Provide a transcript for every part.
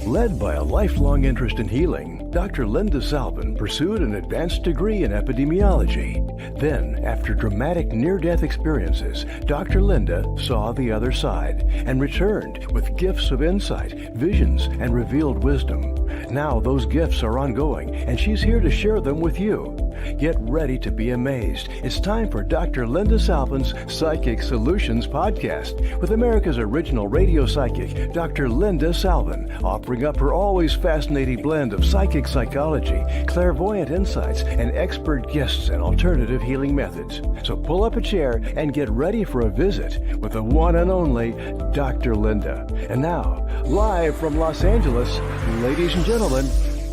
Led by a lifelong interest in healing, Dr. Linda Salvin pursued an advanced degree in epidemiology. Then, after dramatic near-death experiences, Dr. Linda saw the other side and returned with gifts of insight, visions, and revealed wisdom. Now those gifts are ongoing, and she's here to share them with you. Get ready to be amazed. It's time for Dr. Linda Salvin's Psychic Solutions Podcast with America's original radio psychic, Dr. Linda Salvin, offering up her always fascinating blend of psychic psychology, clairvoyant insights, and expert guests and alternative healing methods. So pull up a chair and get ready for a visit with the one and only Dr. Linda. And now, live from Los Angeles, ladies and gentlemen,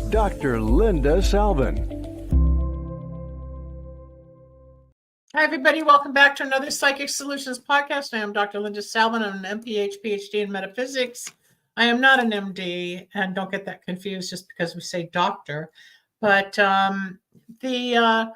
Dr. Linda Salvin. Hi, everybody. Welcome back to another Psychic Solutions Podcast. I am Dr. Linda Salvin. I'm an MPH, PhD in metaphysics. I am not an MD, and don't get that confused just because we say doctor. But the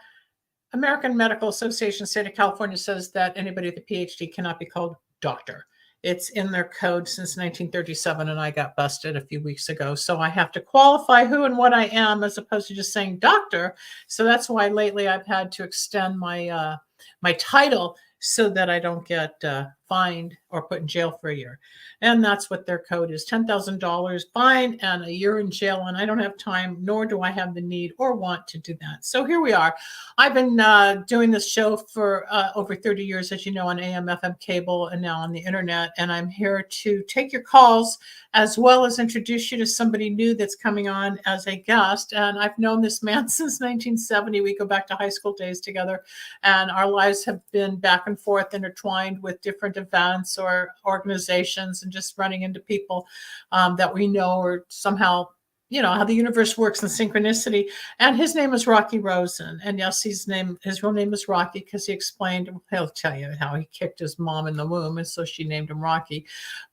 American Medical Association, State of California, says that anybody with a PhD cannot be called doctor. It's in their code since 1937, and I got busted a few weeks ago. So I have to qualify who and what I am as opposed to just saying doctor. So that's why lately I've had to extend my my title so that I don't get fined or put in jail for a year. And that's what their code is, $10,000 fine and a year in jail. And I don't have time, nor do I have the need or want to do that. So here we are. I've been doing this show for over 30 years, as you know, on AM, FM cable, and now on the internet. And I'm here to take your calls as well as introduce you to somebody new that's coming on as a guest. And I've known this man since 1970. We go back to high school days together, and our lives have been back and forth intertwined with different events or organizations, and just running into people that we know, or somehow, you know, how the universe works in synchronicity. And his name is Rocky Rosen. And yes, his real name is Rocky because he explained, he'll tell you how he kicked his mom in the womb, and so she named him Rocky.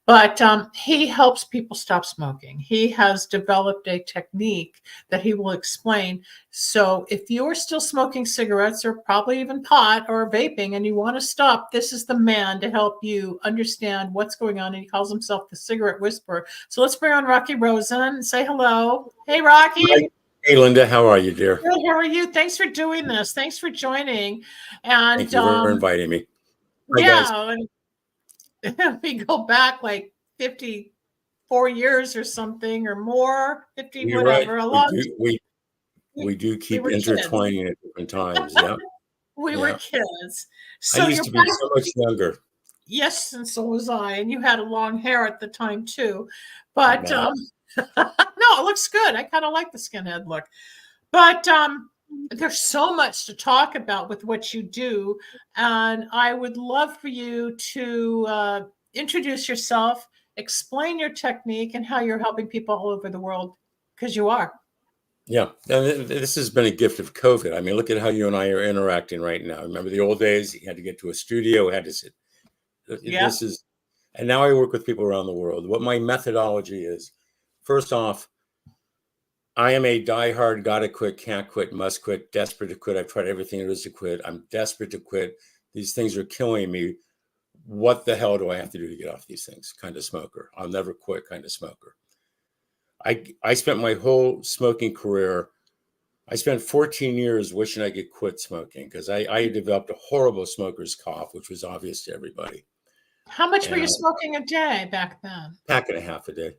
But he helps people stop smoking. He has developed a technique that he will explain. So if you're still smoking cigarettes or probably even pot or vaping and you want to stop, this is the man to help you understand what's going on. And he calls himself the cigarette whisperer. So let's bring on Rocky Rosen. Say hello. Hey, Rocky. Hi. Hey, Linda. How are you, dear? Good. How are you? Thanks for doing this. Thanks for joining. And thank you for inviting me. Hi, yeah. And we go back like 54 years or something or more, 50, You're whatever. Right. A lot. We do keep intertwining at different times. Yeah. We were kids. So I used to be so much younger. Yes, and so was I. And you had a long hair at the time too. But no, it looks good. I kind of like the skinhead look. But there's so much to talk about with what you do. And I would love for you to introduce yourself, explain your technique and how you're helping people all over the world, because you are. Yeah. And this has been a gift of COVID. I mean, look at how you and I are interacting right now. Remember the old days? You had to get to a studio, had to sit. Yeah. And now I work with people around the world. What my methodology is, first off, I am a diehard, gotta quit, can't quit, must quit, desperate to quit. I've tried everything there is to quit. I'm desperate to quit. These things are killing me. What the hell do I have to do to get off these things? Kind of smoker. I'll never quit kind of smoker. I spent my whole smoking career, I spent 14 years wishing I could quit smoking because I developed a horrible smoker's cough, which was obvious to everybody. How much were you smoking a day back then? Pack and a half a day.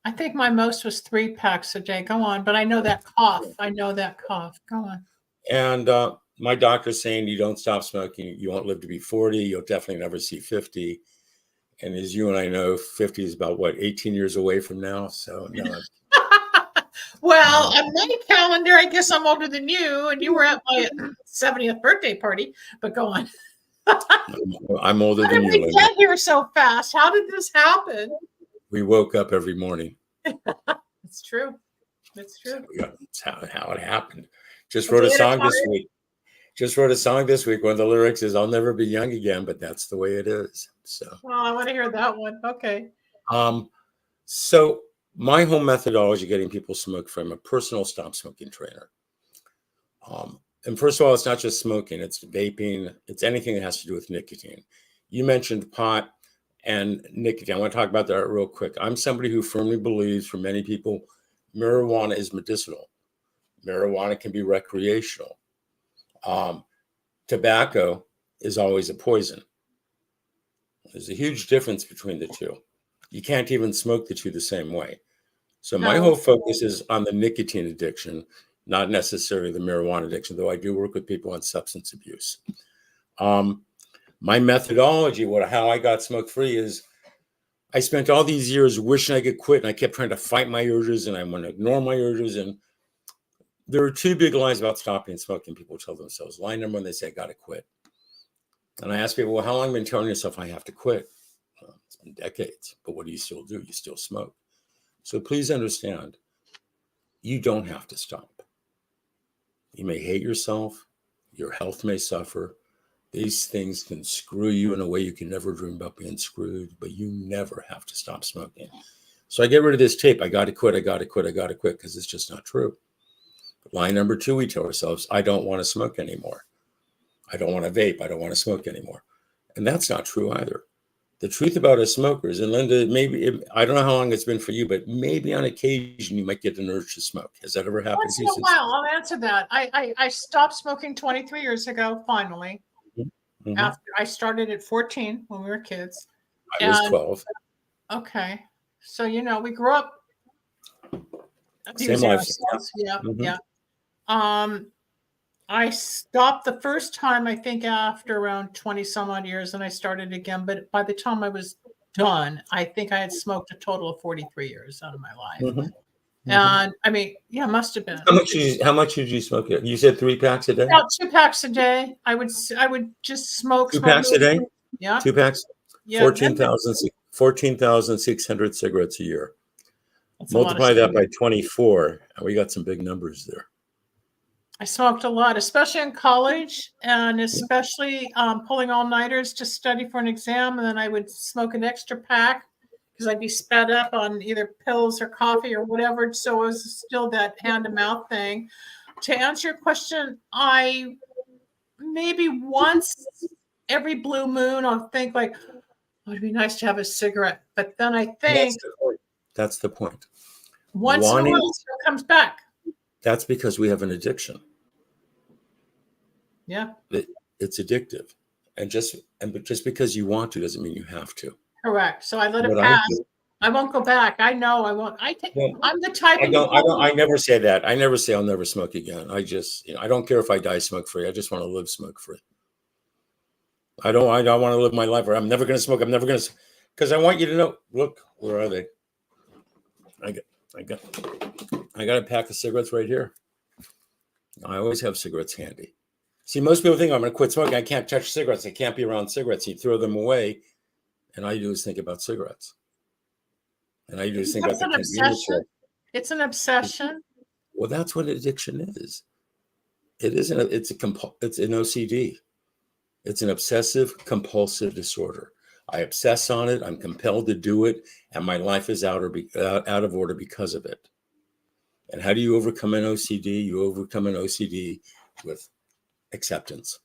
I think my most was 3 packs a day. Go on. But I know that cough. Go on. And my doctor's saying you don't stop smoking, you won't live to be 40. You'll definitely never see 50. And as you and I know, 50 is about, 18 years away from now. So, no. Well, on my calendar, I guess I'm older than you. And you were at my 70th birthday party. But go on. I'm older than you. How did we get here so fast? How did this happen? We woke up every morning. It's true. It's true. That's how it happened. Just wrote a song this week. One of the lyrics is, "I'll never be young again," but that's the way it is. So. Well, I want to hear that one. Okay. So my whole methodology getting people smoke free. I'm a personal stop smoking trainer. And first of all, it's not just smoking, it's vaping, it's anything that has to do with nicotine. You mentioned pot, and nicotine. I want to talk about that real quick. I'm somebody who firmly believes, for many people, marijuana is medicinal. Marijuana can be recreational. Tobacco is always a poison. There's a huge difference between the two. You can't even smoke the two the same way. So my whole focus is on the nicotine addiction, not necessarily the marijuana addiction, though I do work with people on substance abuse. My methodology, how I got smoke-free is I spent all these years wishing I could quit, and I kept trying to fight my urges, and I want to ignore my urges. And there are two big lies about stopping smoking people tell themselves. Line number one, they say, I got to quit. And I ask people, well, how long have you been telling yourself I have to quit? Well, it's been decades, but what do you still do? You still smoke. So please understand, you don't have to stop. You may hate yourself. Your health may suffer. These things can screw you in a way you can never dream about being screwed, but you never have to stop smoking. So I get rid of this tape. I got to quit. I got to quit. I got to quit, because it's just not true. Line number two, we tell ourselves, I don't want to smoke anymore. I don't want to vape. I don't want to smoke anymore. And that's not true either. The truth about us smokers, and Linda, I don't know how long it's been for you, but maybe on occasion you might get an urge to smoke. Has that ever happened Once to in you? a while, I'll answer that. I stopped smoking 23 years ago, finally. Mm-hmm. After I started at 14 when we were kids. I was 12. Okay. So, we grew up. Same life. Yeah. Mm-hmm. Yeah. I stopped the first time, I think, after around 20 some odd years, and I started again. But by the time I was done, I think I had smoked a total of 43 years out of my life. Mm-hmm. And I mean, yeah, must have been. How much did you smoke? You said 3 packs a day? About 2 packs a day. I would just smoke. 2 packs a day? Yeah. 2 packs? Yeah. 14,600 cigarettes a year. Multiply that by 24, and we got some big numbers there. I smoked a lot, especially in college, and especially pulling all-nighters to study for an exam. And then I would smoke an extra pack because I'd be sped up on either pills or coffee or whatever. So it was still that hand-to-mouth thing. To answer your question, I maybe once every blue moon, I'll think like, oh, it'd be nice to have a cigarette. But then I think that's the point. Once in a while, it comes back. That's because we have an addiction. Yeah. It's addictive. And just because you want to doesn't mean you have to. Correct. So I let it pass. I won't go back. I know I won't. I'm the type I never say that. I never say I'll never smoke again. I just, I don't care if I die smoke free. I just want to live smoke free. I don't want to live my life where I'm never going to smoke. I'm never going to, because I want you to know, look, where are they? I got a pack of cigarettes right here. I always have cigarettes handy. See, most people think I'm going to quit smoking. I can't touch cigarettes. I can't be around cigarettes. You throw them away. And all you do is think about cigarettes. And all you do is think about the convenience. It's an obsession. Well, that's what addiction is. It isn't. It's an OCD. It's an obsessive compulsive disorder. I obsess on it. I'm compelled to do it, and my life is out of order because of it. And how do you overcome an OCD? You overcome an OCD with acceptance.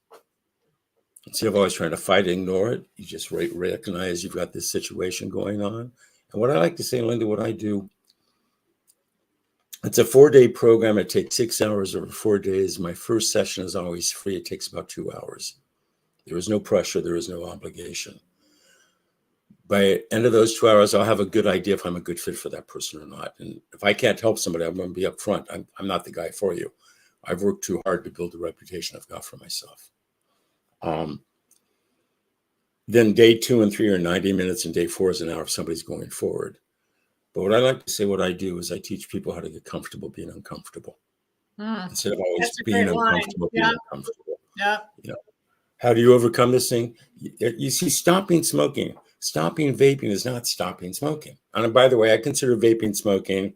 Instead of always trying to fight, ignore it, you just recognize you've got this situation going on. And what I like to say, Linda, what I do, it's a 4-day program. It takes 6 hours over 4 days. My first session is always free. It takes about 2 hours. There is no pressure. There is no obligation. By the end of those 2 hours, I'll have a good idea if I'm a good fit for that person or not. And if I can't help somebody, I'm going to be upfront. I'm not the guy for you. I've worked too hard to build the reputation I've got for myself. Then day 2 and 3 are 90 minutes, and day 4 is an hour if somebody's going forward. But what I like to say, what I do is I teach people how to get comfortable being uncomfortable. Instead of always being uncomfortable, being uncomfortable. Yeah. How do you overcome this thing? You see, stopping smoking, stopping vaping is not stopping smoking. And by the way, I consider vaping smoking.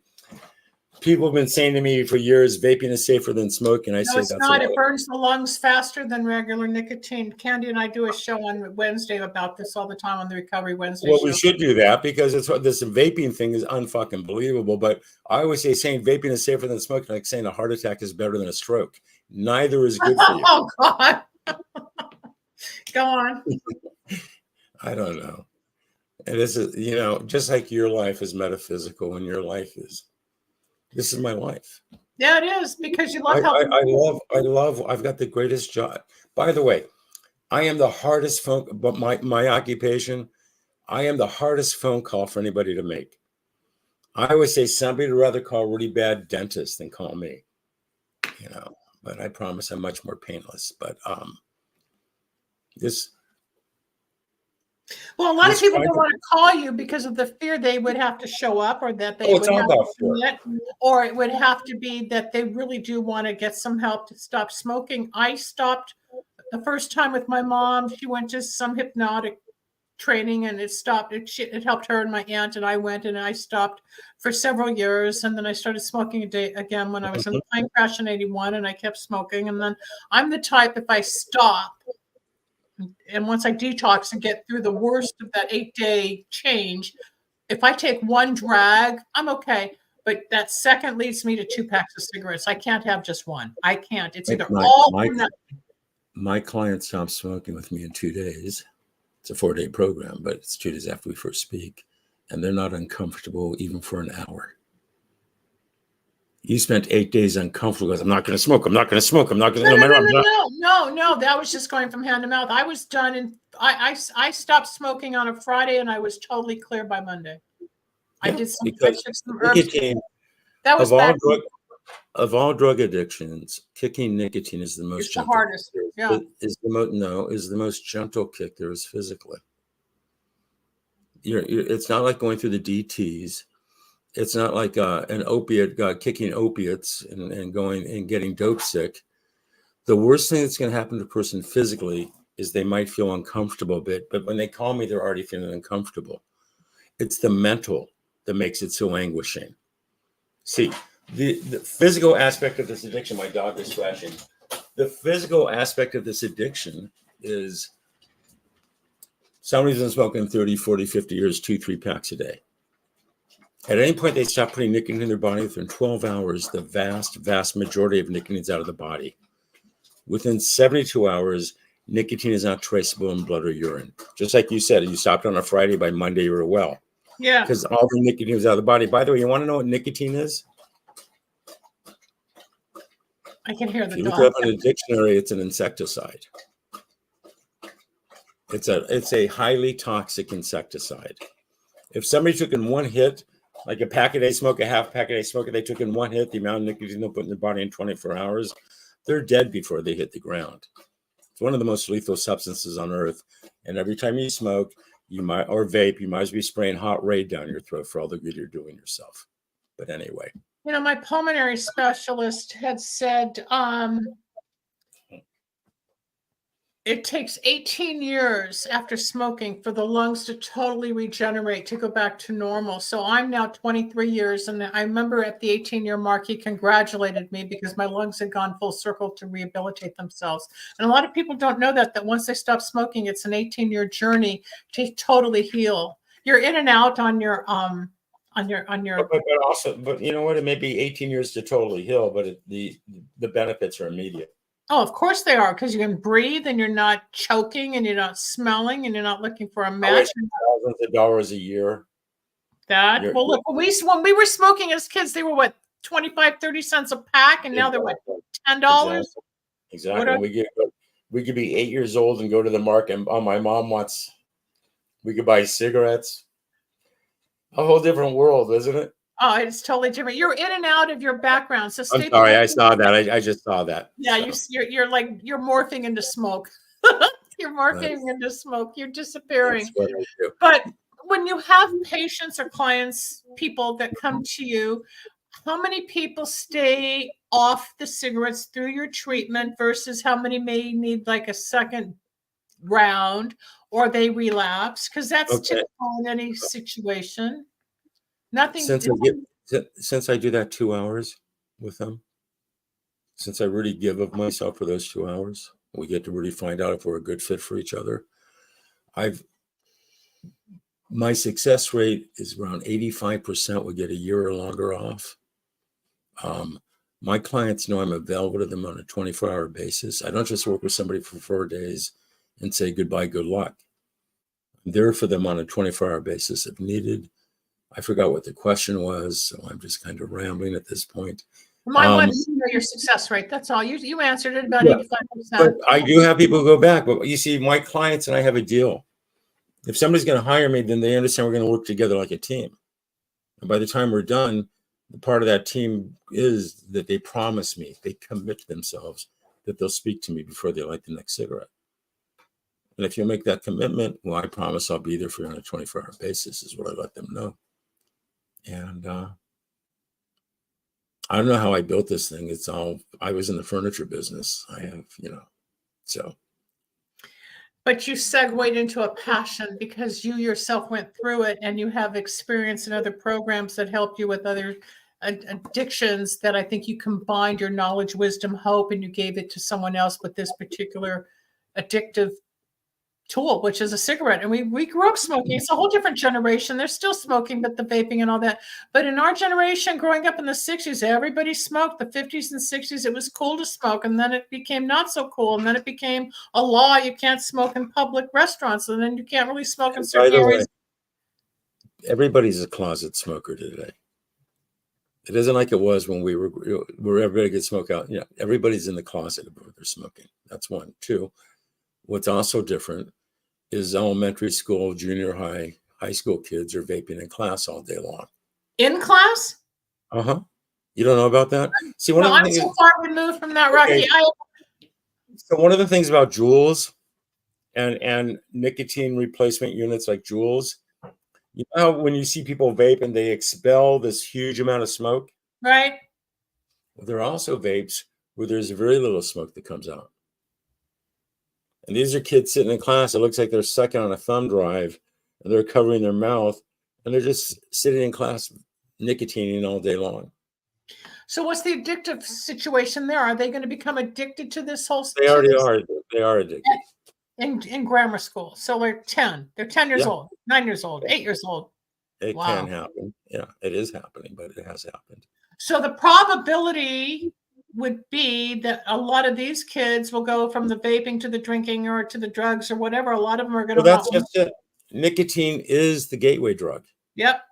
People have been saying to me for years, vaping is safer than smoking. I say it's not. It burns the lungs faster than regular nicotine. Candy and I do a show on Wednesday about this all the time on the Recovery Wednesday show. Well, we should do that because this vaping thing is unfucking believable. But I always say saying vaping is safer than smoking, like saying a heart attack is better than a stroke. Neither is good for you. Oh, God. Go on. I don't know. And this is, just like your life is metaphysical and your life is, this is my life. Yeah, it is, because you love helping. I've got the greatest job. By the way, I am the hardest phone, but my occupation, I am the hardest phone call for anybody to make. I always say somebody would rather call a really bad dentist than call me, but I promise I'm much more painless. But well, a lot of people don't want to call you because of the fear they would have to show up, or that they would have to commit, or it would have to be that they really do want to get some help to stop smoking. I stopped the first time with my mom. She went to some hypnotic training and it stopped. It helped her and my aunt, and I went and I stopped for several years, and then I started smoking again when I was in the plane crash in 81, and I kept smoking. And then I'm the type, if I stop and once I detox and get through the worst of that 8-day change, if I take one drag, I'm okay. But that second leads me to 2 packs of cigarettes. I can't have just one. I can't. It's either all or nothing. My client stopped smoking with me in 2 days. It's a 4-day program, but it's 2 days after we first speak. And they're not uncomfortable even for an hour. You spent 8 days uncomfortable because I'm not going to smoke. I'm not going to smoke. I'm not going to. No. That was just going from hand to mouth. I was done, and I stopped smoking on a Friday, and I was totally clear by Monday. I did some herbs. That was of all drug addictions, kicking nicotine is the most gentle. The hardest. Yeah. Is the most gentle kick there is physically. It's not like going through the DTs. It's not like an opiate kicking opiates and going and getting dope sick. The worst thing that's going to happen to a person physically is they might feel uncomfortable a bit, but when they call me, they're already feeling uncomfortable. It's the mental that makes it so anguishing. See, the physical aspect of this addiction, my dog is scratching. The physical aspect of this addiction is somebody's been smoking 30, 40, 50 years, 2-3 packs a day. At any point they stop putting nicotine in their body, within 12 hours, the vast majority of nicotine is out of the body. Within 72 hours, nicotine is not traceable in blood or urine. Just like you said, you stopped on a Friday, by Monday you were well. Yeah. Because all the nicotine is out of the body. By the way, you want to know what nicotine is? I can hear the dog. If you look it up in a dictionary, it's an insecticide. It's a highly toxic insecticide. If somebody took in one hit, like a pack a day smoke, a half pack a day smoke, they took in one hit, the amount of nicotine they'll put in their body in 24 hours, they're dead before they hit the ground. It's one of the most lethal substances on earth. And every time you smoke, or vape, you might as well be spraying hot Raid down your throat for all the good you're doing yourself. But anyway. My pulmonary specialist had said it takes 18 years after smoking for the lungs to totally regenerate, to go back to normal. So I'm now 23 years. And I remember at the 18-year mark, he congratulated me because my lungs had gone full circle to rehabilitate themselves. And a lot of people don't know that once they stop smoking, it's an 18-year journey to totally heal. You're in and out on your but you know what? It may be 18 years to totally heal, but the benefits are immediate. Oh, of course they are, because you can breathe and you're not choking and you're not smelling and you're not looking for a match. Thousands of dollars a year. Look, when we were smoking as kids, they were 25, 30 cents a pack, and now they're $10? Exactly. We could be 8 years old and go to the market, and my mom wants, we could buy cigarettes. A whole different world, isn't it? Oh, it's totally different. You're in and out of your background. So I'm sorry, I saw that. I just saw that. Yeah, you're morphing into smoke. You're morphing into smoke. You're disappearing. But when you have patients or clients, people that come to you, how many people stay off the cigarettes through your treatment versus how many may need like a second round or they relapse? Because that's typical in any situation. Nothing. Since I do that 2 hours with them, since I really give of myself for those 2 hours, we get to really find out if we're a good fit for each other. My success rate is around 85%. We get a year or longer off. My clients know I'm available to them on a 24-hour basis. I don't just work with somebody for 4 days and say goodbye, good luck. I'm there for them on a 24-hour basis if needed. I forgot what the question was, so I'm just kind of rambling at this point. My one is your success rate. That's all. You answered it about 85%. But I do have people who go back. But you see, my clients and I have a deal. If somebody's going to hire me, then they understand we're going to work together like a team. And by the time we're done, the part of that team is that they promise me, they commit to themselves that they'll speak to me before they light the next cigarette. And if you'll make that commitment, well, I promise I'll be there for you on a 24-hour basis, is what I let them know. And I don't know how I built this thing. It's all, I was in the furniture business. I have, so. But you segued into a passion because you yourself went through it and you have experience in other programs that helped you with other addictions that I think you combined your knowledge, wisdom, hope, and you gave it to someone else with this particular addictive tool, which is a cigarette. And we grew up smoking. It's a whole different generation. They're still smoking, but the vaping and all that. But in our generation, growing up in the 60s, everybody smoked. The 50s and 60s, it was cool to smoke. And then it became not so cool. And then it became a law. You can't smoke in public restaurants. And then you can't really smoke in certain areas. Everybody's a closet smoker today. It isn't like it was when we were where everybody could smoke out. Everybody's in the closet where they're smoking. That's one. Two, what's also different is elementary school, junior high, high school kids are vaping in class all day long. In class? Uh-huh. You don't know about that? See, I'm so far removed from that, Rocky. Okay. So one of the things about Juuls and nicotine replacement units like Juuls, you know how when you see people vape and they expel this huge amount of smoke? Right. Well, there are also vapes where there's very little smoke that comes out. And these are kids sitting in class. It looks like they're sucking on a thumb drive and they're covering their mouth and they're just sitting in class nicotining all day long. So what's the addictive situation there? Are they going to become addicted to this whole? They already are. They are addicted. In grammar school. So they're 10. They're 10 years old, 9 years old, 8 years old. It can happen. Yeah, it is happening, but it has happened. So the probability would be that a lot of these kids will go from the vaping to the drinking or to the drugs or whatever. A lot of them are going to. Well, that's just it. Nicotine is the gateway drug. Yep.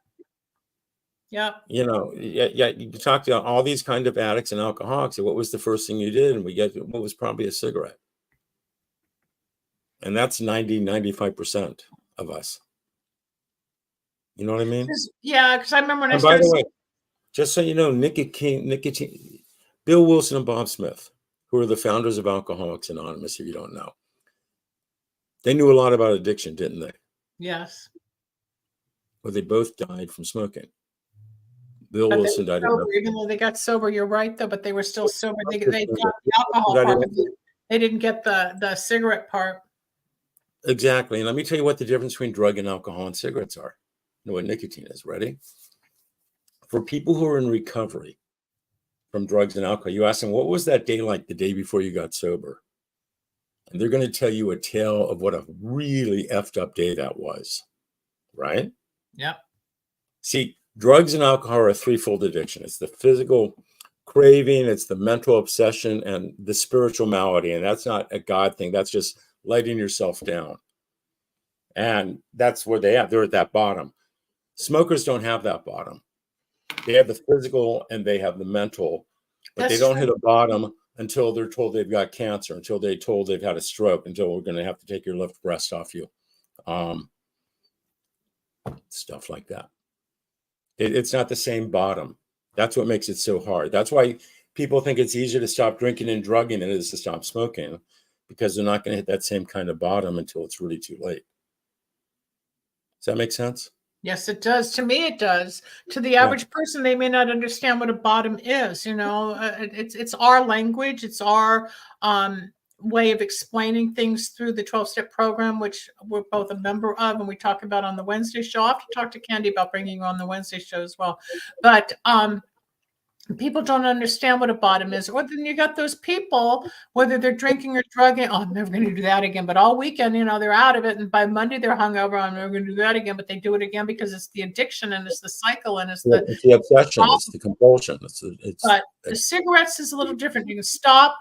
You talk to all these kind of addicts and alcoholics. And what was the first thing you did? And we get what was probably a cigarette. And that's 90-95% of us. You know what I mean? Yeah, because I remember when and by the way, just so you know, nicotine. Bill Wilson and Bob Smith, who are the founders of Alcoholics Anonymous, if you don't know, they knew a lot about addiction, didn't they? Yes. Well, they both died from smoking. Bill Wilson died. Even though they got sober, you're right, though, but they were still sober. They got the alcohol part, but they didn't get the cigarette part. Exactly. And let me tell you what the difference between drug and alcohol and cigarettes are. You know what nicotine is. Ready? For people who are in recovery from drugs and alcohol, you ask them, what was that day like the day before you got sober? And they're going to tell you a tale of what a really effed up day that was. Right? Yep. See, drugs and alcohol are a threefold addiction. It's the physical craving, it's the mental obsession, and the spiritual malady. And that's not a God thing. That's just letting yourself down. And that's where they're at that bottom. Smokers don't have that bottom. They have the physical and they have the mental, but they don't hit a bottom until they're told they've got cancer, until they're told they've had a stroke, until we're going to have to take your left breast off you. Stuff like that. It's not the same bottom. That's what makes it so hard. That's why people think it's easier to stop drinking and drugging than it is to stop smoking, because they're not going to hit that same kind of bottom until it's really too late. Does that make sense? Yes, it does. To me, it does. To the average person, they may not understand what a bottom is. It's our language. It's our way of explaining things through the 12-step program, which we're both a member of, and we talk about on the Wednesday show. I'll have to talk to Candy about bringing you on the Wednesday show as well. But people don't understand what a bottom is. Or then you got those people, whether they're drinking or drugging, I'm never going to do that again. But all weekend, they're out of it. And by Monday, they're hungover. I'm never going to do that again. But they do it again because it's the addiction and it's the cycle and it's the obsession, it's the compulsion. But the cigarettes is a little different. You can stop,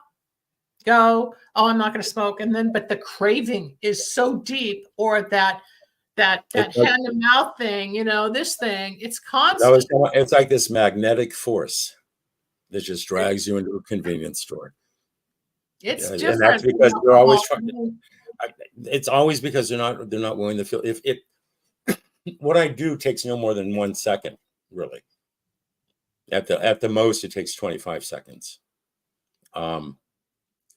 go, I'm not going to smoke. But the craving is so deep, or that that It's hand to mouth thing, this thing, it's that was, constant. it's like this magnetic force that just drags you into a convenience store. It's And different. that's because than they're always alcohol. trying. It's always because they're not willing to feel. If it, what I do takes no more than 1 second, really. At the most, it takes 25 seconds. It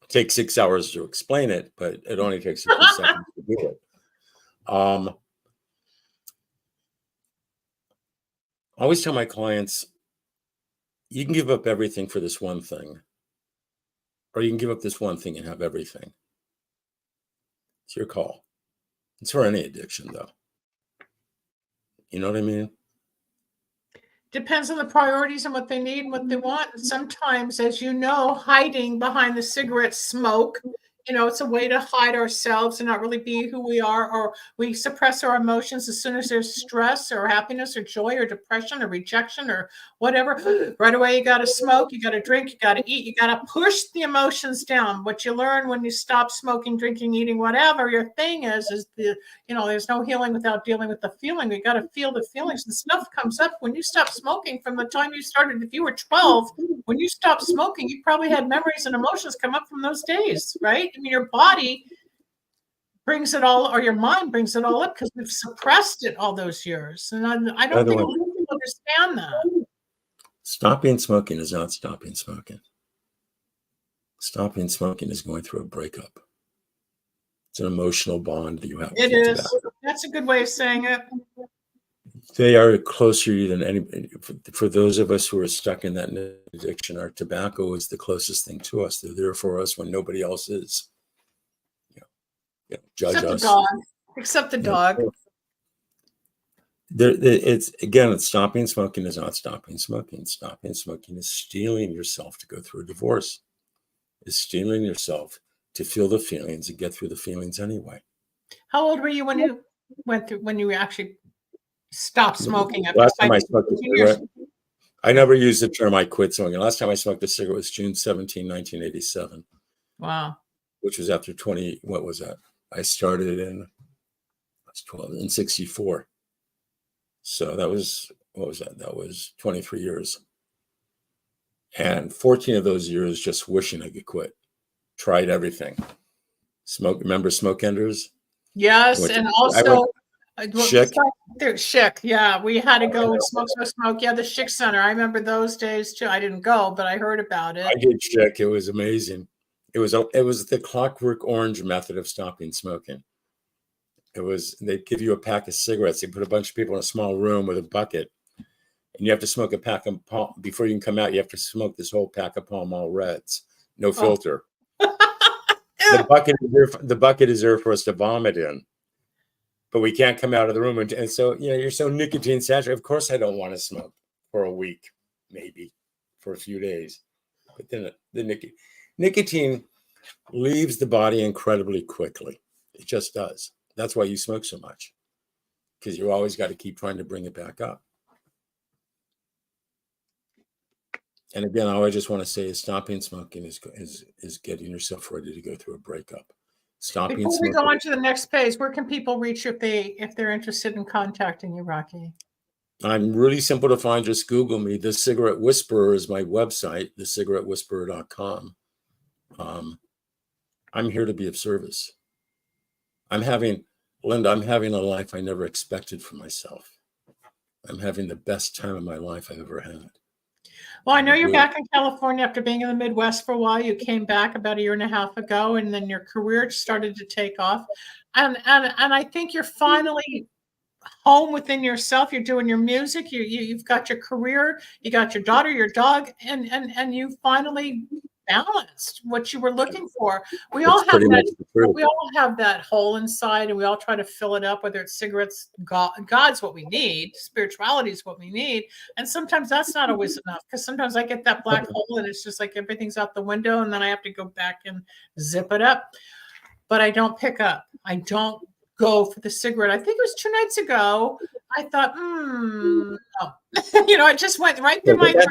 takes 6 hours to explain it, but it only takes a few seconds to do it. I always tell my clients, you can give up everything for this one thing, or you can give up this one thing and have everything. It's your call. It's for any addiction, though. You know what I mean? Depends on the priorities and what they need and what they want. And sometimes, as you know, hiding behind the cigarette smoke, it's a way to hide ourselves and not really be who we are, or we suppress our emotions as soon as there's stress or happiness or joy or depression or rejection or whatever. Right away, you got to smoke, you got to drink, you got to eat, you got to push the emotions down. What you learn when you stop smoking, drinking, eating, whatever your thing is there's no healing without dealing with the feeling. You got to feel the feelings, and stuff comes up when you stop smoking. From the time you started, if you were 12, when you stopped smoking, you probably had memories and emotions come up from those days, right? I mean, your body brings it all, or your mind brings it all up, because we've suppressed it all those years. And I don't think people understand that. Stopping smoking is not stopping smoking. Stopping smoking is going through a breakup. It's an emotional bond that you have. It is. That's a good way of saying it. They are closer to you than anybody. For those of us who are stuck in that addiction, our tobacco is the closest thing to us. They're there for us when nobody else is. Judge Except us. the dog. Except the dog. It's stopping smoking is not stopping smoking. Stopping smoking is steeling yourself to go through a divorce. Is steeling yourself to feel the feelings and get through the feelings anyway. How old were you when you actually stopped smoking? Last time I smoked a cigarette, I never used the term I quit smoking. Last time I smoked a cigarette was June 17, 1987. Wow. Which was after 20, what was that? I started in 64. So that was, what was that? That was 23 years. And 14 of those years just wishing I could quit. Tried everything. Remember Smoke Enders? Yes, and also Schick. Schick, yeah. We had to go and smoke. Yeah, the Schick Center. I remember those days too. I didn't go, but I heard about it. I did Schick. It was amazing. It was the Clockwork Orange method of stopping smoking. They'd give you a pack of cigarettes. They put a bunch of people in a small room with a bucket, and you have to smoke a pack of before you can come out. You have to smoke this whole pack of Pall Mall Reds, no filter. The bucket is there for us to vomit in, but we can't come out of the room. And so, you're so nicotine saturated. Of course, I don't want to smoke for a week, maybe for a few days. But then the nicotine leaves the body incredibly quickly. It just does. That's why you smoke so much, because you always got to keep trying to bring it back up. And again, all I just want to say is stopping smoking is getting yourself ready to go through a breakup. Stopping Before smoking. we go on to the next page, where can people reach you if they're interested in contacting you, Rocky? I'm really simple to find. Just Google me. The Cigarette Whisperer is my website, thecigarettewhisperer.com. I'm here to be of service. Linda, I'm having a life I never expected for myself. I'm having the best time of my life I've ever had. Well, I know you're back in California after being in the Midwest for a while. You came back about 1.5 years ago, and then your career started to take off. And I think you're finally home within yourself. You're doing your music. You've got your career. You got your daughter, your dog, and you finally balanced what you were looking for. We all have that hole inside, and we all try to fill it up, whether it's cigarettes. God's what we need. Spirituality is what we need. And sometimes that's not always enough, because sometimes I get that black hole and it's just like everything's out the window, and then I have to go back and zip it up. But I don't pick up. I don't go for the cigarette. I think it was 2 nights ago. I thought, no. It just went right through my mind.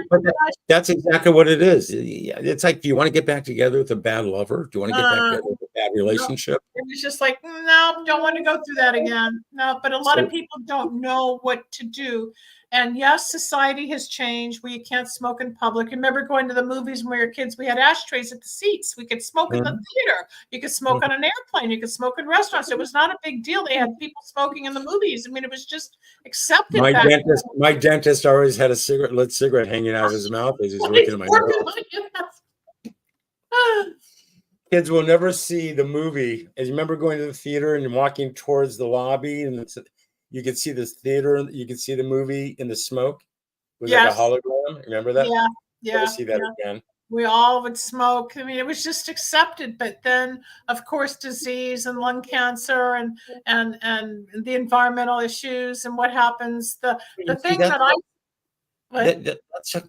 That's exactly what it is. It's like, do you want to get back together with a bad lover? Do you want to get back together with a bad relationship. It was just like, no, don't want to go through that again. No, but a lot of people don't know what to do. And yes, society has changed where you can't smoke in public. Remember going to the movies when we were kids, we had ashtrays at the seats. We could smoke in the theater. You could smoke on an airplane. You could smoke in restaurants. It was not a big deal. They had people smoking in the movies. I mean, it was just accepted. My dentist always had a lit cigarette hanging out of his mouth as he's looking at my nose. Kids will never see the movie. As you remember going to the theater and walking towards the lobby, and you could see the theater, you could see the movie in the smoke. Was like a hologram. Remember that? Yeah. Never see that again. We all would smoke. I mean, it was just accepted. But then, of course, disease and lung cancer and the environmental issues and what happens. The thing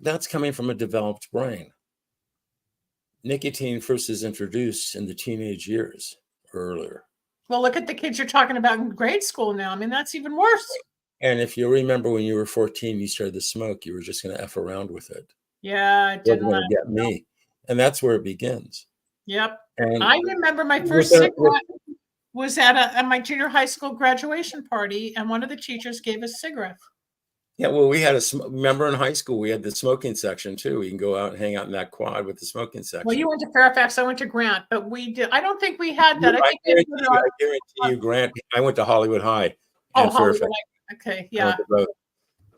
that's coming from a developed brain. Nicotine first is introduced in the teenage years earlier. Well, look at the kids you're talking about in grade school now. I mean, that's even worse. And if you remember when you were 14, you started to smoke, you were just going to F around with it. Yeah, it didn't going to get me. And that's where it begins. Yep. And I remember my first cigarette was at my junior high school graduation party, and one of the teachers gave us cigarettes. Yeah, well, we had remember in high school, we had the smoking section too. You can go out and hang out in that quad with the smoking section. Well, you went to Fairfax, I went to Grant, but we did. I don't think we had that. I guarantee you, Grant, I went to Hollywood High. Oh, Hollywood. Okay, yeah.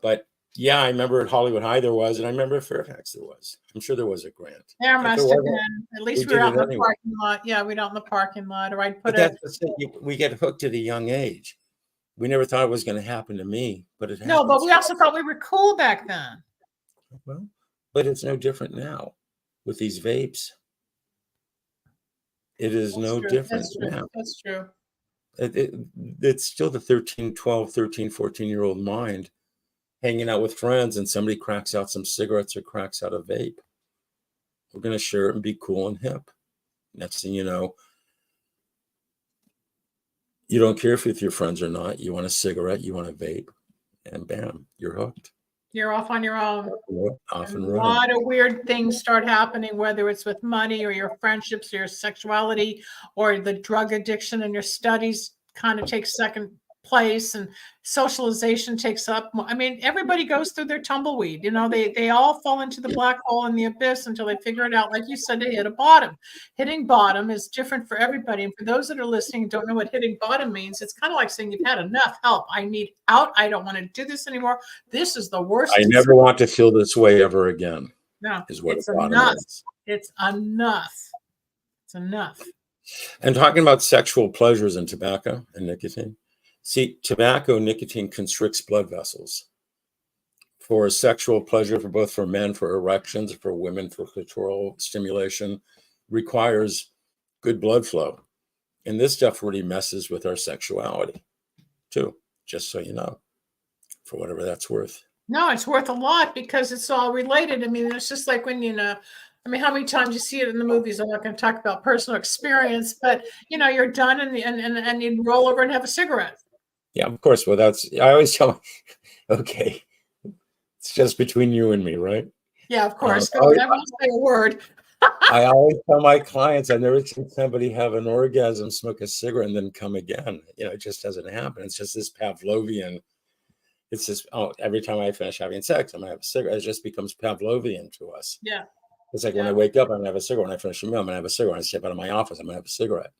But yeah, I remember at Hollywood High there was, and I remember at Fairfax there was. I'm sure there was a Grant. There must have been. At least we were out in the parking lot. Yeah, we were out in the parking lot, or I'd put it. We get hooked at a young age. We never thought it was going to happen to me, but it happened. No, but we also thought we were cool back then. Well, but it's no different now with these vapes. It is no different now. That's true. It's still the 13, 14-year-old mind hanging out with friends, and somebody cracks out some cigarettes or cracks out a vape. We're going to share it and be cool and hip. Next thing you know, you don't care if with your friends or not. You want a cigarette, you want a vape, and bam, you're hooked. You're off on your own. Off and running. A lot of weird things start happening, whether it's with money or your friendships or your sexuality or the drug addiction, and your studies kind of take second place, and socialization takes up. I mean, everybody goes through their tumbleweed. You know, they all fall into the black hole in the abyss until they figure it out. Like you said, they hit a bottom. Hitting bottom is different for everybody. And for those that are listening and don't know what hitting bottom means, it's kind of like saying you've had enough help. I need out. I don't want to do this anymore. This is the worst. I never want to feel this way ever again. No, is what it's enough. It's enough. It's enough. And talking about sexual pleasures and tobacco and nicotine. See, tobacco, nicotine constricts blood vessels for sexual pleasure, for both for men, for erections, for women, for clitoral stimulation, requires good blood flow. And this stuff really messes with our sexuality too, just so you know, for whatever that's worth. No, it's worth a lot because it's all related. I mean, it's just like when, I mean, how many times you see it in the movies? I'm not going to talk about personal experience, but, you're done and you roll over and have a cigarette. Yeah, of course. Well, I always tell them, okay, it's just between you and me, right? Yeah, of course. I won't say a word. I always tell my clients, I've never seen somebody have an orgasm, smoke a cigarette, and then come again. It just doesn't happen. It's just this Pavlovian. It's just, every time I finish having sex, I'm going to have a cigarette. It just becomes Pavlovian to us. Yeah. It's like when I wake up, I'm going to have a cigarette. When I finish a meal, I'm going to have a cigarette. When I step out of my office, I'm going to have a cigarette.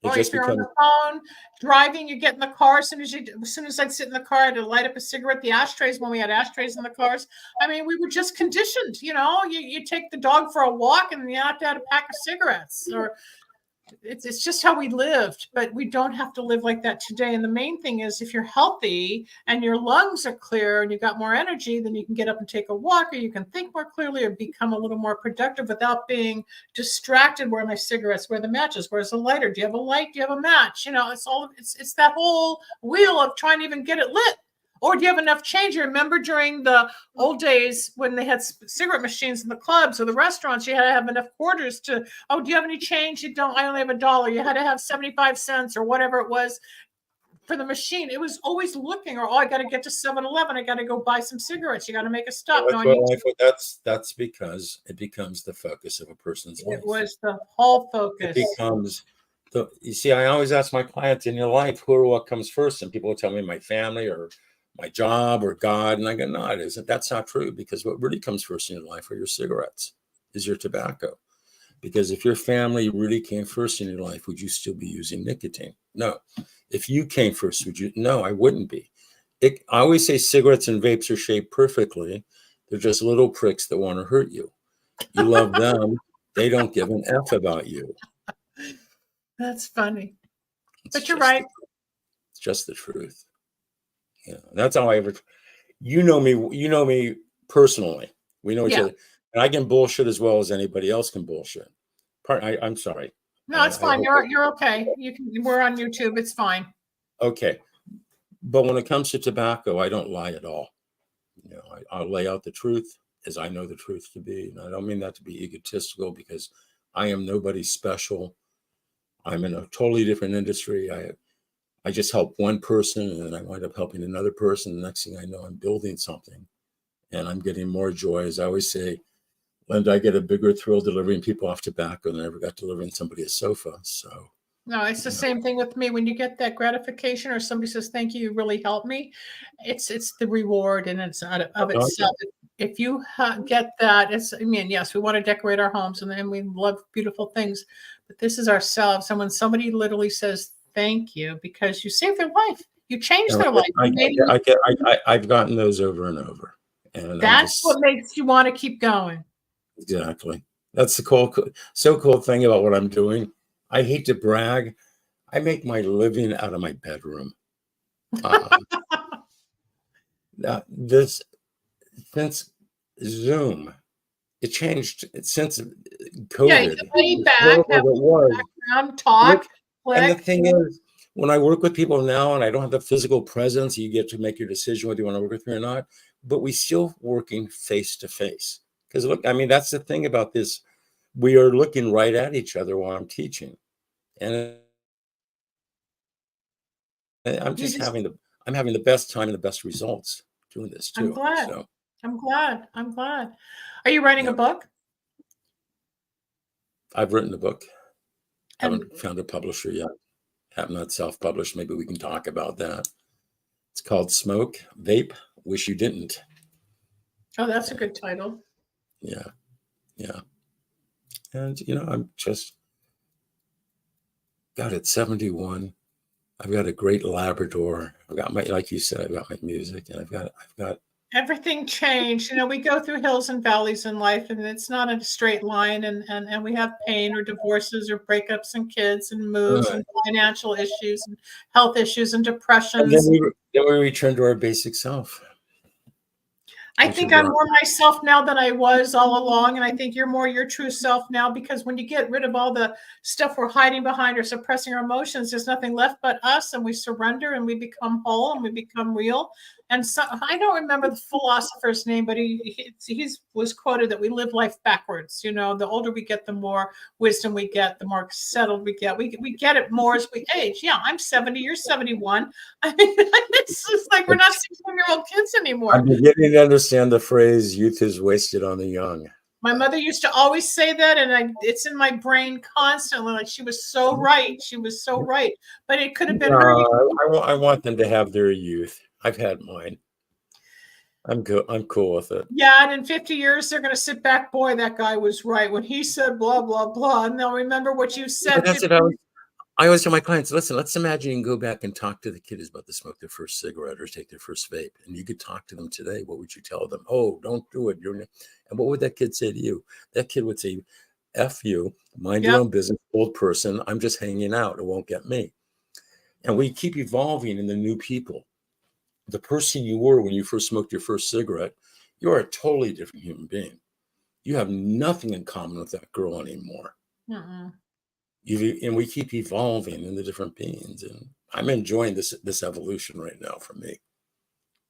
Or if you're on the phone, driving, you get in the car. As soon as I'd sit in the car, I'd light up a cigarette. The ashtrays, when we had ashtrays in the cars, I mean, we were just conditioned. You take the dog for a walk, and you have to have a pack of cigarettes. Or it's just how we lived. But we don't have to live like that today. And the main thing is, if you're healthy and your lungs are clear and you've got more energy, then you can get up and take a walk, or you can think more clearly, or become a little more productive without being distracted. Where are my cigarettes? Where are the matches? Where's the lighter? Do you have a light? Do you have a match? It's that whole wheel of trying to even get it lit. Or do you have enough change? You remember during the old days when they had cigarette machines in the clubs or the restaurants, you had to have enough quarters to, do you have any change? You don't, I only have $1. You had to have 75 cents or whatever it was. for the machine. It was always looking, or, oh, I got to get to 7-Eleven. I got to go buy some cigarettes. You got to make a stop. That's because it becomes the focus of a person's life. It was the whole focus. It becomes you see, I always ask my clients, in your life, who or what comes first? And people will tell me my family or my job or God. And I go, no, it isn't. That's not true, because what really comes first in your life are your cigarettes, is your tobacco. Because if your family really came first in your life, would you still be using nicotine? No. If you came first, would you? No, I wouldn't be. I always say cigarettes and vapes are shaped perfectly. They're just little pricks that want to hurt you. You love them. They don't give an F about you. That's funny. But you're right. It's just the truth. Yeah, that's how I ever. You know me personally. We know each other, and I can bullshit as well as anybody else can bullshit. I'm sorry. No, it's fine. You're okay. We're on YouTube. It's fine. Okay, but when it comes to tobacco, I don't lie at all. I'll lay out the truth as I know the truth to be, and I don't mean that to be egotistical, because I am nobody special. I'm in a totally different industry. I just help one person, and then I wind up helping another person. The next thing I know, I'm building something, and I'm getting more joy. As I always say, Linda, I get a bigger thrill delivering people off tobacco than I ever got delivering somebody a sofa. So, no, it's the same thing with me. When you get that gratification, or somebody says, "Thank you, you really helped me," it's the reward, and it's out of itself. If you get that, yes, we want to decorate our homes, and we love beautiful things, but this is ourselves. And when somebody literally says thank you because you saved their life, you changed their life. I've gotten those over and over, and that's what makes you want to keep going. Exactly. That's the cool thing about what I'm doing. I hate to brag. I make my living out of my bedroom. Since Zoom, it changed. Since COVID, yeah, you can lay back, have background, talk. And the thing is, when I work with people now, and I don't have the physical presence, you get to make your decision whether you want to work with me or not. But we still working face to face. Because look, that's the thing about this. We are looking right at each other while I'm teaching, and I'm having the best time and the best results doing this too. I'm glad. Are you writing a book? I've written a book. Haven't found a publisher yet. Have not self-published. Maybe we can talk about that. It's called Smoke, Vape, Wish You Didn't. Oh, that's a good title. Yeah. And I'm just at 71. I've got a great Labrador. I've got like you said, I've got my music, and I've got everything changed. We go through hills and valleys in life, and it's not a straight line, and we have pain or divorces or breakups and kids and moves and financial issues and health issues and depressions. And then we return to our basic self. I think I'm more myself now than I was all along. And I think you're more your true self now, because when you get rid of all the stuff we're hiding behind or suppressing our emotions, there's nothing left but us, and we surrender and we become whole and we become real. And so I don't remember the philosopher's name, but he was quoted that we live life backwards. The older we get, the more wisdom we get, the more settled we get. We get it more as we age. Yeah, I'm 70, you're 71. It's just like we're not 16-year-old kids anymore. I'm beginning to understand the phrase "youth is wasted on the young." My mother used to always say that, and it's in my brain constantly. Like, she was so right. But it could have been her. I want them to have their youth. I've had mine. I'm cool with it. Yeah, and in 50 years, they're going to sit back. Boy, that guy was right when he said blah, blah, blah. And they'll remember what you said. That's what I always tell my clients, listen, let's imagine you can go back and talk to the kid who's about to smoke their first cigarette or take their first vape. And you could talk to them today. What would you tell them? Oh, don't do it. And what would that kid say to you? That kid would say, F you, mind your own business, old person. I'm just hanging out. It won't get me. And we keep evolving in the new people. The person you were when you first smoked your first cigarette, you're a totally different human being. You have nothing in common with that girl anymore. Mm-mm. And we keep evolving in the different beings. And I'm enjoying this evolution right now for me.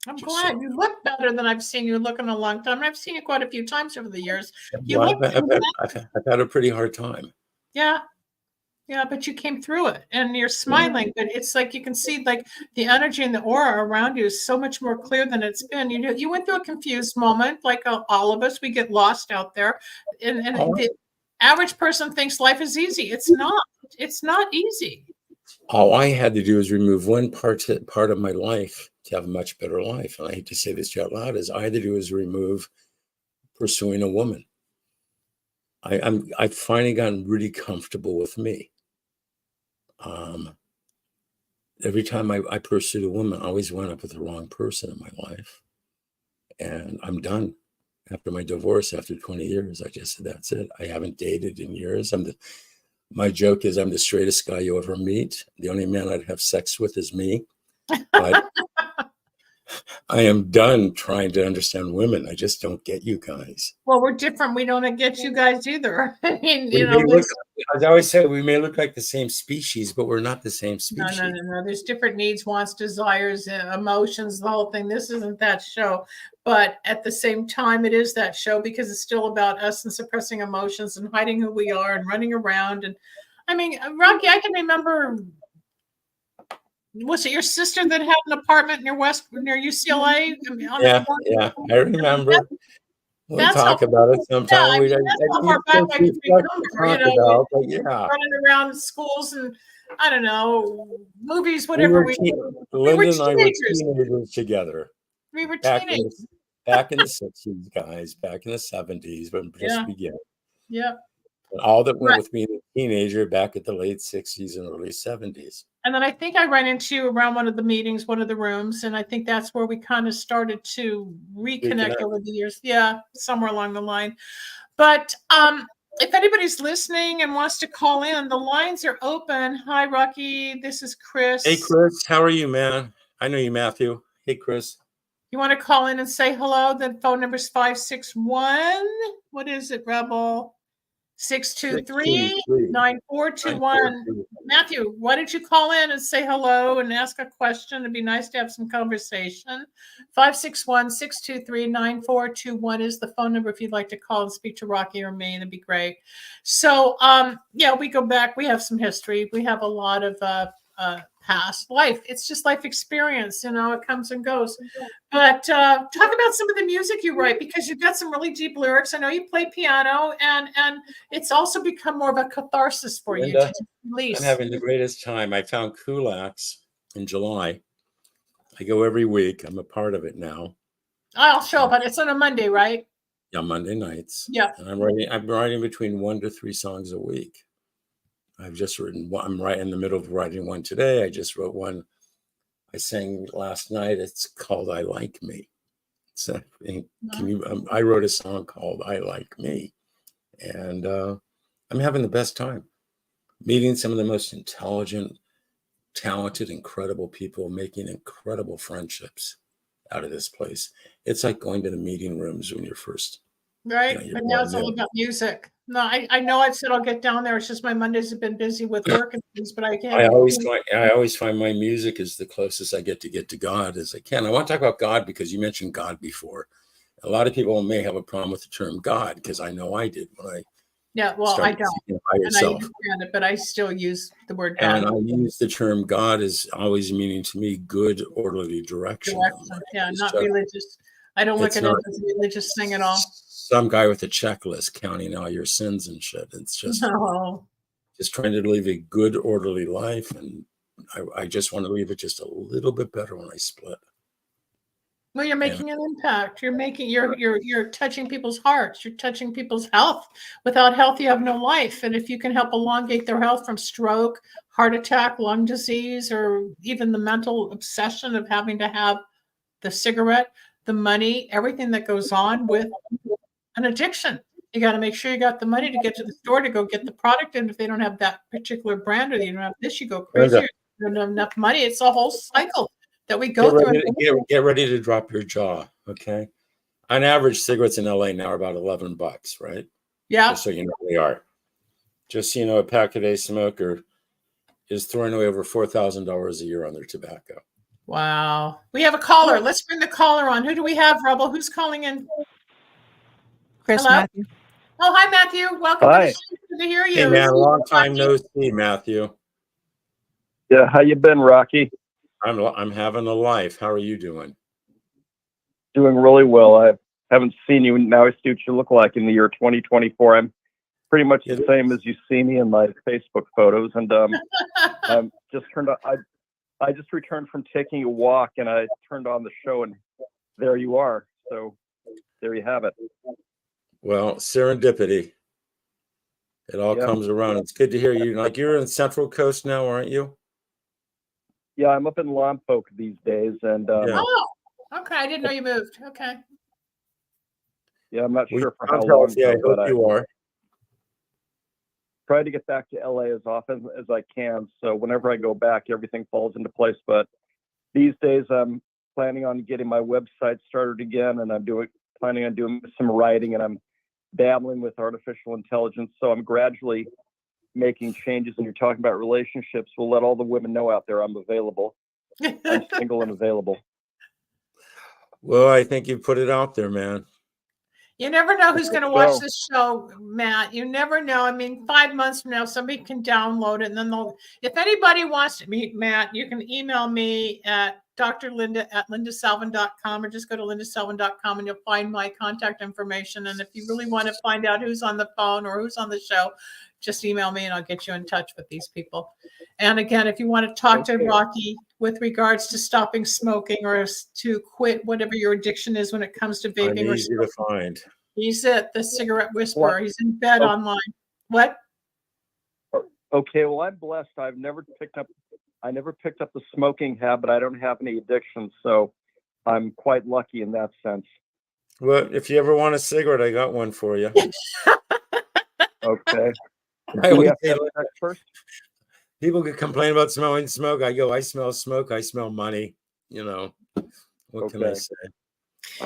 I'm glad. You look better than I've seen you look in a long time. I've seen you quite a few times over the years. I've had a pretty hard time. Yeah. Yeah, but you came through it and you're smiling, but it's like you can see like the energy and the aura around you is so much more clear than it's been. You went through a confused moment, like all of us. We get lost out there, and the average person thinks life is easy. It's not. It's not easy. All I had to do is remove one part of my life to have a much better life. And I hate to say this out loud, is I had to do is remove pursuing a woman. I've finally gotten really comfortable with me. Every time I pursued a woman, I always wound up with the wrong person in my life. And I'm done. After my divorce, after 20 years, I just said, that's it. I haven't dated in years. My joke is I'm the straightest guy you ever meet. The only man I'd have sex with is me. But I am done trying to understand women. I just don't get you guys. Well, we're different. We don't get you guys either. I mean, as I always say, we may look like the same species, but we're not the same species. No. There's different needs, wants, desires, emotions, the whole thing. This isn't that show. But at the same time, it is that show because it's still about us and suppressing emotions and hiding who we are and running around. And I mean, Rocky, I can remember, was it your sister that had an apartment near UCLA? Yeah, I remember. We'll talk about it sometime. Running around schools and I don't know, movies, whatever. Linda and I were teenagers together. We were teenagers. Back in the 60s, guys, back in the 70s, when it just began. Yeah. And all that went with being a teenager back at the late 60s and early 70s. And then I think I ran into you around one of the meetings, one of the rooms, and I think that's where we kind of started to reconnect over the years. Yeah, somewhere along the line. But if anybody's listening and wants to call in, the lines are open. Hi, Rocky. This is Chris. Hey, Chris. How are you, man? I know you, Matthew. Hey, Chris. You want to call in and say hello? The phone number is 561. What is it, Rebel? 623-9421. Matthew, why don't you call in and say hello and ask a question? It'd be nice to have some conversation. 561-623-9421 is the phone number if you'd like to call and speak to Rocky or me. That'd be great. So, we go back. We have some history. We have a lot of past life. It's just life experience, it comes and goes. But talk about some of the music you write, because you've got some really deep lyrics. I know you play piano, and it's also become more of a catharsis for you to release. I'm having the greatest time. I found Kulak's in July. I go every week. I'm a part of it now. I'll show up, but it's on a Monday, right? Yeah, Monday nights. Yeah. And I'm writing between 1 to 3 songs a week. I've just written one. I'm right in the middle of writing one today. I just wrote one I sang last night. It's called I Like Me. So I wrote a song called I Like Me. And I'm having the best time meeting some of the most intelligent, talented, incredible people, making incredible friendships out of this place. It's like going to the meeting rooms when you're first. Right. But now it's all about music. No, I know I've said I'll get down there. It's just my Mondays have been busy with work and things, but I can't. I always find my music is the closest I get to God as I can. I want to talk about God because you mentioned God before. A lot of people may have a problem with the term God, because I know I did when I I don't. And I understand it, but I still use the word God. And I use the term God as always meaning to me good, orderly direction. Yeah, not religious. I don't look at it as a religious thing at all. Some guy with a checklist counting all your sins and shit. It's just just trying to live a good, orderly life, and I just want to leave it just a little bit better when I split. Well, you're making an impact. You're touching people's hearts. You're touching people's health. Without health, you have no life. And if you can help elongate their health from stroke, heart attack, lung disease, or even the mental obsession of having to have the cigarette, the money, everything that goes on with an addiction. You got to make sure you got the money to get to the store to go get the product. And if they don't have that particular brand, or they don't have this, you go crazy. You don't have enough money. It's a whole cycle that we go through. Get ready to drop your jaw. Okay. On average, cigarettes in LA now are about $11, right? Yeah. Just so you know they are. Just so you know, a pack a day smoker is throwing away over $4,000 a year on their tobacco. Wow. We have a caller. Let's bring the caller on. Who do we have, Rebel? Who's calling in? Chris. Hello? Matthew. Oh, hi, Matthew. Welcome to the Hi. show. Good to hear you. Hey, man, long time no see, Matthew. Yeah, how you been, Rocky? I'm having a life. How are you doing? Doing really well. I haven't seen you. Now I see what you look like in the year 2024. I'm pretty much the same as you see me in my Facebook photos. And I'm just I just returned from taking a walk, and I turned on the show, and there you are. So there you have it. Well, serendipity. It all Yeah. comes around. It's good to hear you. Like, you're in Central Coast now, aren't you? Yeah, I'm up in Lompoc these days, and Yeah. Oh, okay. I didn't know you moved. Okay. yeah, I'm not Well, sure for I'm how long. healthy. I but hope you are. try to get back to LA as often as I can. So whenever I go back, everything falls into place. But these days, I'm planning on getting my website started again, and I'm planning on doing some writing, and I'm dabbling with artificial intelligence. So I'm gradually making changes. And you're talking about relationships. We'll let all the women know out there I'm available. I'm single and available. Well, I think you put it out there, man. You never know who's going to watch this show, Matt. You never know. I mean, 5 months from now, somebody can download it, and then if anybody wants to meet Matt, you can email me at drlinda@lindasalvin.com, or just go to lindasalvin.com and you'll find my contact information. And if you really want to find out who's on the phone or who's on the show, just email me and I'll get you in touch with these people. And again, if you want to talk to Rocky with regards to stopping smoking or to quit whatever your addiction is when it comes to vaping, I'm or easy to find. he's at the cigarette whisperer. He's in bed online. What? Okay, well, I'm blessed. I never picked up the smoking habit. I don't have any addictions, so I'm quite lucky in that sense. Well, if you ever want a cigarette, I got one for you. Okay. I Do we always have to say, have sex first? people could complain about smelling smoke. I go, I smell smoke. I smell money. You know, what can I Okay. say?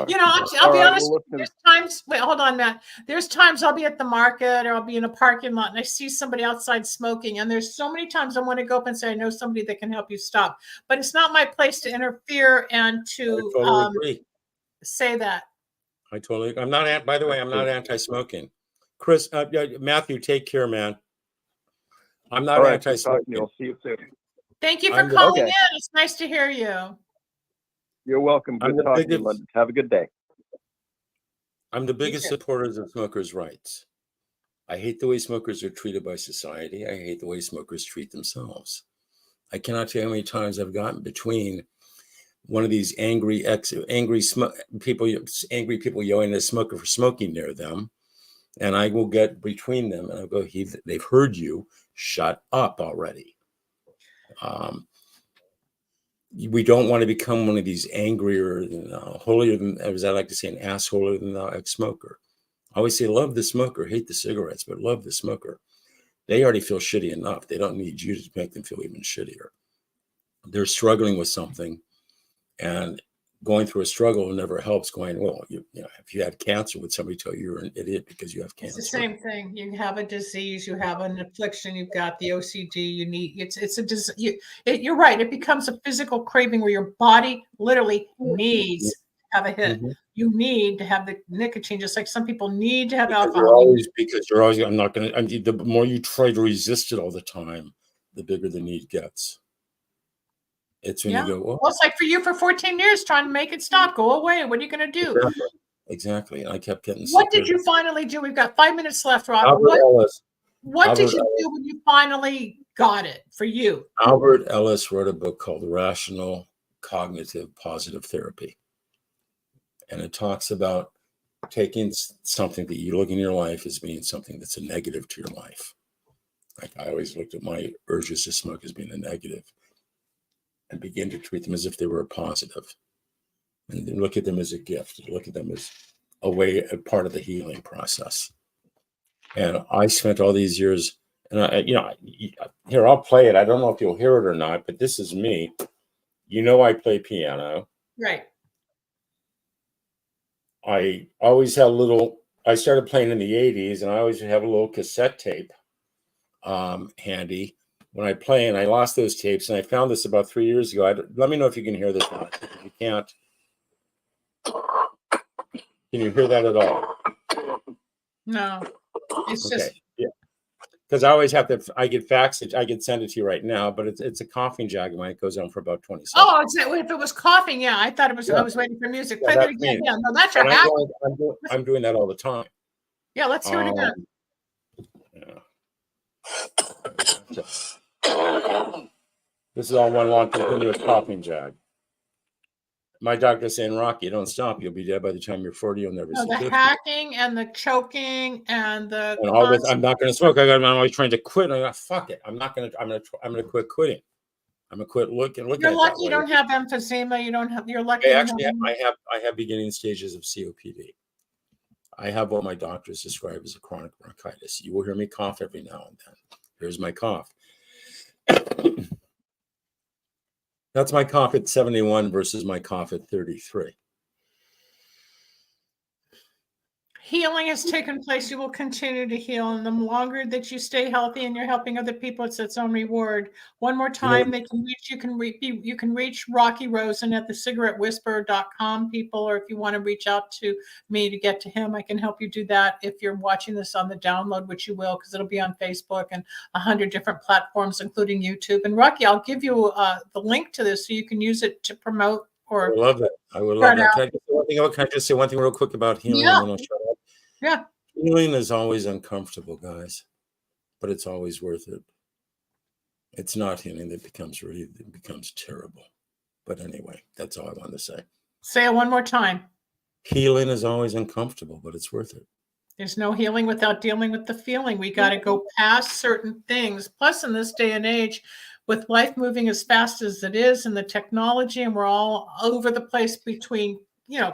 You know, I'll All be right, honest. well, There's times. Wait, hold on, Matt. There's times I'll be at the market or I'll be in a parking lot and I see somebody outside smoking. And there's so many times I want to go up and say, I know somebody that can help you stop. But it's not my place to interfere and to I totally agree. say that. I'm not. By the way, I'm not anti-smoking. Chris, Matthew, take care, man. I'm not All right, good anti-smoking. talking to you. I'll see you soon. Thank you for calling okay. in. It's nice to hear you. You're welcome. I'm Good the talking to you, biggest- Linda. Have a good day. I'm the biggest supporter of smokers' rights. I hate the way smokers are treated by society. I hate the way smokers treat themselves. I cannot tell you how many times I've gotten between one of these angry people yelling at a smoker for smoking near them, and I will get between them and I'll go, they've heard you. Shut up already. We don't want to become one of these angrier, holier than, as I like to say, an asshole than thou ex-smoker. I always say, love the smoker, hate the cigarettes, but love the smoker. They already feel shitty enough. They don't need you to make them feel even shittier. They're struggling with something, and going through a struggle never helps. Going, well, you know, if you had cancer, would somebody tell you you're an idiot because you have cancer? It's the same thing. You have a disease, you have an affliction, you've got the OCD. You need it's a disease. You're right. It becomes a physical craving where your body literally needs to have a hit. Mm-hmm. You need to have the nicotine, just like some people need to have Because alcohol. you're always. I'm not going to. The more you try to resist it all the time, the bigger the need gets. It's when you go, well, it's like for you for 14 years trying to make it stop, go away. What are you going to do? Exactly. And I kept getting sick. What did you finally do? We've got 5 minutes left, Rob. What did you do when you finally got it for you? Albert Ellis wrote a book called Rational Cognitive Positive Therapy. And it talks about taking something that you look in your life as being something that's a negative to your life. Like, I always looked at my urges to smoke as being a negative, and begin to treat them as if they were a positive, and then look at them as a gift, look at them as a part of the healing process. And I spent all these years, and here, I'll play it. I don't know if you'll hear it or not, but this is me. I play piano. Right. I always had I started playing in the 80s, and I always have a little cassette tape handy when I play, and I lost those tapes, and I found this about 3 years ago. Let me know if you can hear this one. If you can't, can you hear that at all? No. It's just because I always have to. I get faxed. I could send it to you right now, but it's a coughing jag of mine. It goes on for about 20 seconds. Oh, if it was coughing, yeah, I thought it was. I was waiting for music. Play that again. Yeah, no, that's your hack. I'm doing that all the time. Yeah, let's hear it again. This is all one long continuous coughing jag. My doctor's saying, Rocky, don't stop. You'll be dead by the time you're 40. You'll never see the 50. hacking and the choking and the all this. I'm not going to smoke. I'm always trying to quit. I go, fuck it. I'm going to quit quitting. I'm going to quit looking. You're lucky you don't have emphysema. You don't have. You're lucky. I have beginning stages of COPD. I have what my doctors describe as a chronic bronchitis. You will hear me cough every now and then. Here's my cough. That's my cough at 71 versus my cough at 33. Healing has taken place. You will continue to heal. And the longer that you stay healthy and you're helping other people, it's its own reward. One more time, they can reach, you can reach Rocky Rosen at thecigarettewhisperer.com, people, or if you want to reach out to me to get to him, I can help you do that. If you're watching this on the download, which you will, because it'll be on Facebook and 100 different platforms, including YouTube. And Rocky, I'll give you the link to this so you can use it to promote. I would love that. Can I just say one thing real quick about healing? Yeah. And then I'll shut up? Yeah. Healing is always uncomfortable, guys, but it's always worth it. It's not healing that becomes terrible. But anyway, that's all I wanted to say. Say it one more time. Healing is always uncomfortable, but it's worth it. There's no healing without dealing with the feeling. We got to go past certain things. Plus, in this day and age, with life moving as fast as it is and the technology, and we're all over the place between,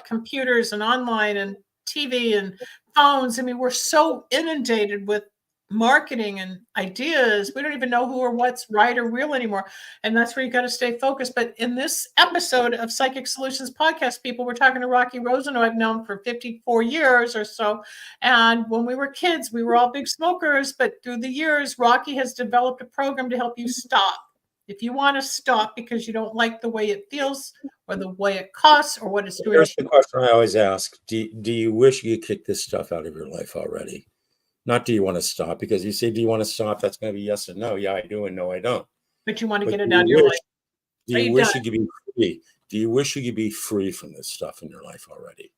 computers and online and TV and phones. I mean, we're so inundated with marketing and ideas. We don't even know who or what's right or real anymore. And that's where you got to stay focused. But in this episode of Psychic Solutions Podcast, people, we're talking to Rocky Rosen, who I've known for 54 years or so. And when we were kids, we were all big smokers. But through the years, Rocky has developed a program to help you stop. If you want to stop because you don't like the way it feels or the way it costs or what it's doing. Here's the question I always ask. Do you wish you could kick this stuff out of your life already? Not do you want to stop? Because you say, do you want to stop? That's going to be yes and no. Yeah, I do, and no, I don't. But you want to get it out of your life. Do you wish you could be free? Do you wish you could be free from this stuff in your life already?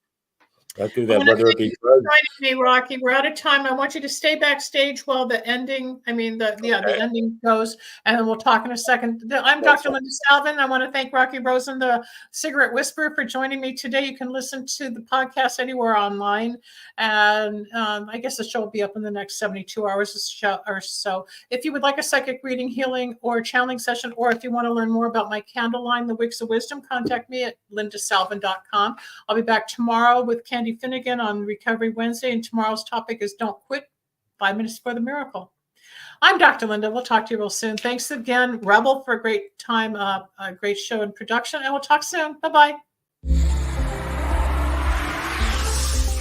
Do that, whether it be joining me, Rocky. We're out of time. I want you to stay backstage while the ending. The ending goes, and then we'll talk in a second. I'm Dr. Linda Salvin. I want to thank Rocky Rosen, the Cigarette Whisperer, for joining me today. You can listen to the podcast anywhere online, and I guess the show will be up in the next 72 hours or so. If you would like a psychic reading, healing, or channeling session, or if you want to learn more about my candle line, The Wicks of Wisdom, contact me at lindasalvin.com. I'll be back tomorrow with Candy Finnegan on Recovery Wednesday, and tomorrow's topic is Don't Quit, 5 minutes for the miracle. I'm Dr. Linda. We'll talk to you real soon. Thanks again, Rebel, for a great time, a great show and production, and we'll talk soon. Bye-bye.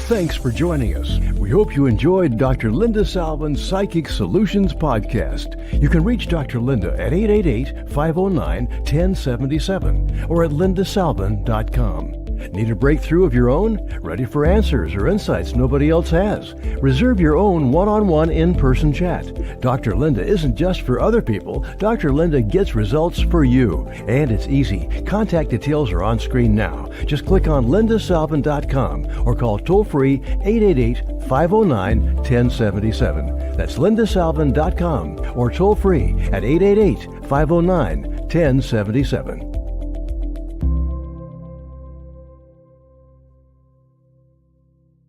Thanks for joining us. We hope you enjoyed Dr. Linda Salvin's Psychic Solutions Podcast. You can reach Dr. Linda at 888-509-1077 or at lindasalvin.com. Need a breakthrough of your own? Ready for answers or insights nobody else has? Reserve your own one-on-one in-person chat. Dr. Linda isn't just for other people. Dr. Linda gets results for you. And it's easy. Contact details are on screen now. Just click on lindasalvin.com or call toll-free 888-509-1077. That's lindasalvin.com or toll-free at 888-509-1077.